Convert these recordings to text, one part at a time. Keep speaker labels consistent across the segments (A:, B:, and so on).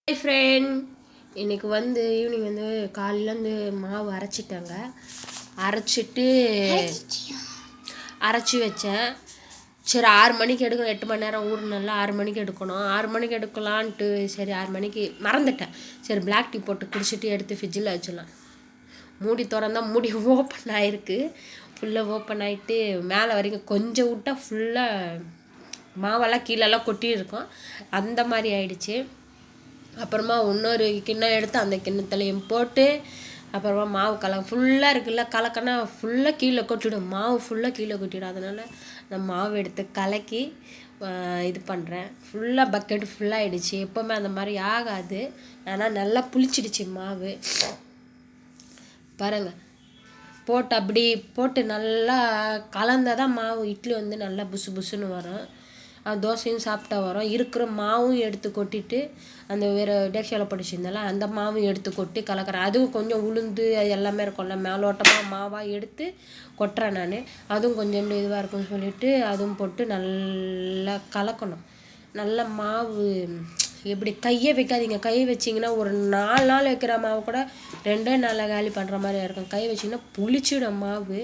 A: Hi friend, இன்றைக்கி வந்து evening வந்து காலையிலேருந்து மாவு அரைச்சிட்டாங்க. அரைச்சி வச்சேன். சரி 6 மணிக்கு எடுக்கணும், 8 மணி நேரம் ஊறினால 6 மணிக்கு எடுக்கணும். 6 மணிக்கு எடுக்கலான்ட்டு சரி 6 மணிக்கு மறந்துட்டேன். சரி பிளாக் டீ போட்டு குடிச்சிட்டு எடுத்து ஃப்ரிட்ஜில் வச்சிடலாம். மூடி திறந்தால் மூடி ஓப்பன் ஆகிருக்கு. ஃபுல்லாக ஓப்பன் ஆகிட்டு மேலே வரைக்கும் கொஞ்சம் விட்டால் ஃபுல்லாக மாவெல்லாம் கீழெல்லாம் கொட்டியிருக்கும். அந்த மாதிரி ஆயிடுச்சு. அப்புறமா இன்னொரு கிண்ணம் எடுத்து அந்த கிண்ணத்துலையும் போட்டு அப்புறமா மாவு ஃபுல்லாக இருக்குல்ல, கலக்கனா ஃபுல்லாக கீழே கொட்டிவிடும். மாவு ஃபுல்லாக கீழே கொட்டிவிடும். அதனால் நான் மாவு எடுத்து கலக்கி இது பண்ணுறேன். ஃபுல்லாக பக்கெட்டு ஃபுல்லாகிடுச்சு. எப்போவுமே அந்த மாதிரி ஆகாது. ஆனால் நல்லா புளிச்சிடுச்சு மாவு. பாருங்கள், போட்டு நல்லா கலந்தால் தான் மாவு இட்லி வந்து நல்லா புசு புசுன்னு வரும். தோசையும் சாப்பிட்டா வரும். இருக்கிற மாவும் எடுத்து கொட்டிட்டு அந்த வேறு டேக்ஷாவில் படிச்சிருந்தால அந்த மாவும் எடுத்து கொட்டி கலக்கிறேன். அதுவும் கொஞ்சம் உளுந்து அது எல்லாமே இருக்கும்ல, மேலோட்டமாக மாவாக எடுத்து கொட்டுறேன் நான். அதுவும் கொஞ்சம் இதுவாக இருக்கும்னு சொல்லிவிட்டு அதுவும் போட்டு நல்லா கலக்கணும். நல்ல மாவு எப்படி கையே வைக்காதீங்க. கை வச்சிங்கன்னா ஒரு 4 நாள் வைக்கிற மாவு கூட 2 நாளில் காலி பண்ணுற மாதிரி இருக்கும். கை வச்சிங்கன்னா புளிச்சிடும் மாவு.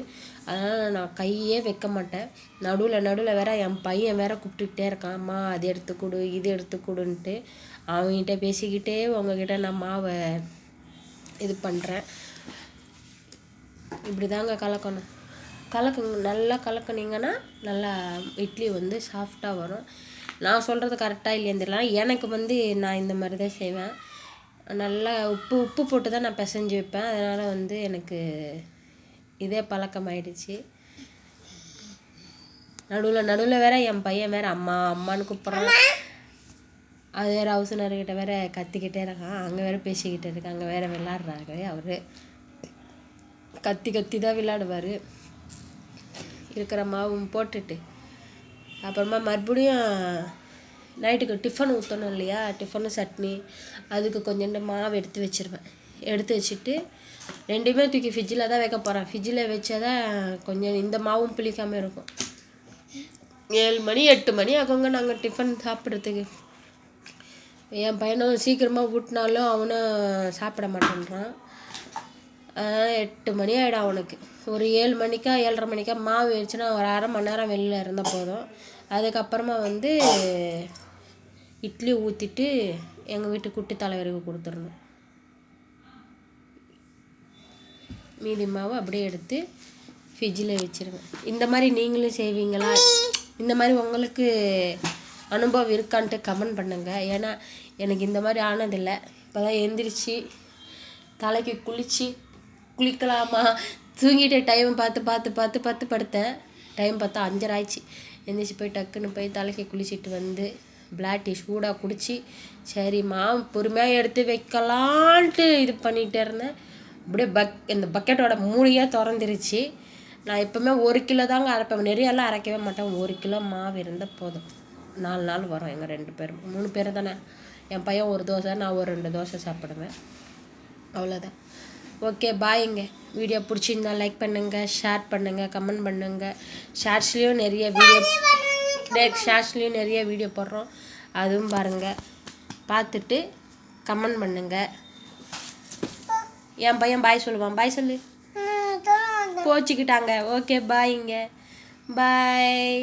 A: அதனால் நான் கையே வைக்க மாட்டேன். நடுவில் வேற என் பையன் வேற கூப்பிட்டுக்கிட்டே இருக்கான், அம்மா அது எடுத்து கொடு இது எடுத்து கொடுன்ட்டு. அவங்ககிட்ட பேசிக்கிட்டே உங்ககிட்ட நான் மாவை இது பண்ணுறேன். இப்படி தாங்க கலக்கணும். நல்லா கலக்குனீங்கன்னா நல்லா இட்லி வந்து சாஃப்டாக வரும். நான் சொல்கிறது கரெக்டாக இல்லையான்னு தெரியல. எனக்கு வந்து நான் இந்த மாதிரி தான் செய்வேன். நல்லா உப்பு போட்டு தான் நான் பிசைஞ்சு வைப்பேன். அதனால் வந்து எனக்கு இதே பழக்கமாயிடுச்சு. நடுவில் வேற என் பையன் வேற அம்மான்னு கூப்பிட்றான். அது வேறு ஹவுஸ்னர்கிட்ட வேற கத்திக்கிட்டே இருக்கான். அங்கே வேற பேசிக்கிட்டே இருக்கான். அங்கே வேற விளாட்றாரு. அவர் கத்தி தான் விளையாடுவார். இருக்கிற மாவும் போட்டுட்டு அப்புறமா மறுபடியும் நைட்டுக்கு டிஃபன் ஊற்றணும் இல்லையா, டிஃபனு சட்னி அதுக்கு கொஞ்சோண்டு மாவு எடுத்து வச்சுருவேன். எடுத்து வச்சுட்டு ரெண்டுமே தூக்கி ஃப்ரிட்ஜில் தான் வைக்க போகிறேன். ஃப்ரிட்ஜில் வச்சா தான் கொஞ்சம் இந்த மாவும் புளிக்காமல் இருக்கும். 7 மணி 8 மணி ஆகுங்க நாங்கள் டிஃபன் சாப்பிட்றதுக்கு. என் பையனும் சீக்கிரமாக ஊட்டினாலும் அவனும் சாப்பிட மாட்டேன்றான். 8 மணி ஆகிடும் அவனுக்கு. ஒரு 7 மணிக்கா 7:30 மணிக்கா மாவு வச்சுன்னா ஒரு அரை மணி நேரம் வெளியில் இருந்தால் போதும். அதுக்கப்புறமா வந்து இட்லி ஊற்றிட்டு எங்கள் வீட்டு குட்டி தலைவருக்கு கொடுத்துடணும். மீதி மாவு அப்படியே எடுத்து ஃப்ரிட்ஜில் வச்சுருவேன். இந்த மாதிரி நீங்களும் செய்வீங்களா? இந்த மாதிரி உங்களுக்கு அனுபவம் இருக்கான்ட்டு கமெண்ட் பண்ணுங்கள். ஏன்னா எனக்கு இந்த மாதிரி ஆனதில்லை. இப்போ தான் எந்திரிச்சு தலைக்கு குளிக்கலாமா தூங்கிட்டு டைம் பார்த்து படுத்தேன். டைம் பார்த்தா 5:30 ஆயிடுச்சு. எந்திரிச்சு போய் டக்குன்னு போய் தலைக்கு குளிச்சுட்டு வந்து பிளாக் டீ சூடாக குடிச்சு சரி மாவு பொறுமையாக எடுத்து வைக்கலான்ட்டு இது பண்ணிகிட்டே இருந்தேன். அப்படியே இந்த பக்கெட்டோட மூடியாக திறந்துருச்சு. நான் எப்போவுமே 1 கிலோ தாங்க அரைப்பேன். நிறையெல்லாம் அரைக்கவே மாட்டேன். 1 கிலோ மாவு இருந்தால் போதும். 4 நாள் வரும். எங்கள் 2 பேரும் 3 பேர் தானே. என் பையன் ஒரு தோசை, நான் ஒரு 2 தோசை சாப்பிடுவேன். அவ்வளோதான். ஓகே, பாய்ங்க. வீடியோ பிடிச்சிருந்தா லைக் பண்ணுங்கள், ஷேர் பண்ணுங்கள், கமெண்ட் பண்ணுங்கள். ஷார்ட்ஸ்லேயும் நிறைய வீடியோ போடுறோம். அதுவும் பாருங்கள். பார்த்துட்டு கமெண்ட் பண்ணுங்கள். என் பையன் பாய் சொல்லுவான். பாய் சொல்லு. கோச்சிக்கிட்டாங்க. ஓகே பாய்ங்க. பாய்.